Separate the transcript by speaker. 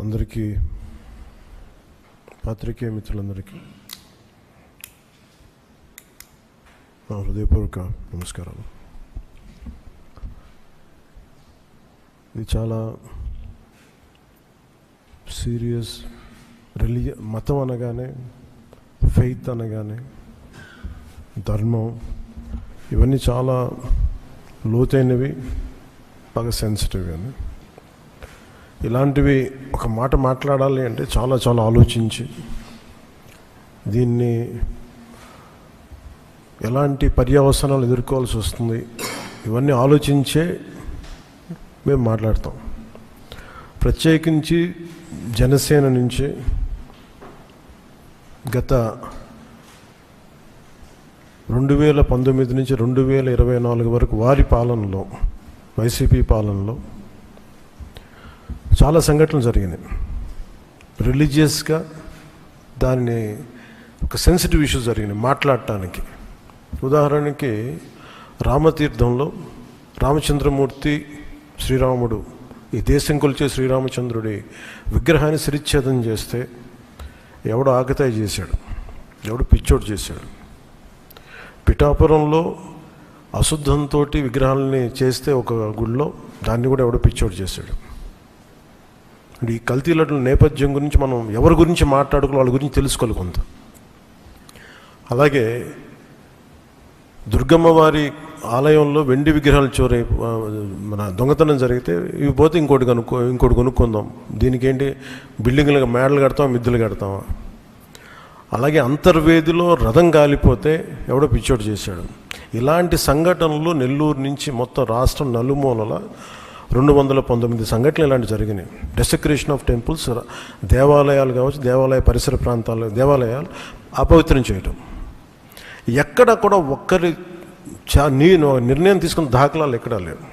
Speaker 1: అందరికీ, పాత్రికేయ మిత్రులందరికీ నా హృదయపూర్వక నమస్కారాలు. ఇది చాలా సీరియస్ మతం అనగానే, ఫెయిత్ అనగానే, ధర్మం, ఇవన్నీ చాలా లోతైనవి, బాగా సెన్సిటివ్. కానీ ఇలాంటివి ఒక మాట మాట్లాడాలి అంటే చాలా చాలా ఆలోచించి, దీన్ని ఎలాంటి పర్యవసనాలు ఎదుర్కోవాల్సి వస్తుంది ఇవన్నీ ఆలోచించే మేము మాట్లాడతాం. ప్రత్యేకించి జనసేన నుంచి గత 2019 నుంచి 2024 వరకు వారి పాలనలో, వైసీపీ పాలనలో చాలా సంఘటనలు జరిగినాయి. రిలీజియస్గా దాన్ని ఒక సెన్సిటివ్ ఇష్యూ జరిగినాయి మాట్లాడటానికి. ఉదాహరణకి రామతీర్థంలో రామచంద్రమూర్తి, శ్రీరాముడు, ఈ దేశం కొలిచే శ్రీరామచంద్రుడి విగ్రహాన్ని శిరిచ్ఛేదం చేస్తే ఎవడో ఆకతాయి చేశాడు, ఎవడు పిచ్చోడు చేశాడు. పిఠాపురంలో అశుద్ధంతో విగ్రహాలని చేస్తే ఒక గుడిలో, దాన్ని కూడా ఎవడో పిచ్చోడు చేశాడు. ఈ కల్తీల నేపథ్యం గురించి మనం ఎవరి గురించి మాట్లాడుకోవాలి, వాళ్ళ గురించి తెలుసుకోవాలి కొంత. అలాగే దుర్గమ్మ వారి ఆలయంలో వెండి విగ్రహాలు మన దొంగతనం జరిగితే ఇవి పోతే ఇంకోటి కొనుక్కుందాం, దీనికి ఏంటి బిల్డింగ్లు మేడలు కడతాం, మిద్దెలు కడతామా. అలాగే అంతర్వేదిలో రథం కాలిపోతే ఎవడో పిచ్చోడు చేశాడు. ఇలాంటి సంఘటనలు నెల్లూరు నుంచి మొత్తం రాష్ట్రం నలుమూలల 219 సంఘటనలు ఇలాంటి జరిగినాయి. డెసక్రేషన్ ఆఫ్ టెంపుల్స్, దేవాలయాలు కావచ్చు, దేవాలయ పరిసర ప్రాంతాలు, దేవాలయాలు అపవిత్రం చేయటం. ఎక్కడ కూడా ఒక్కరి నిర్ణయం తీసుకున్న దాఖలాలు ఎక్కడా లేవు.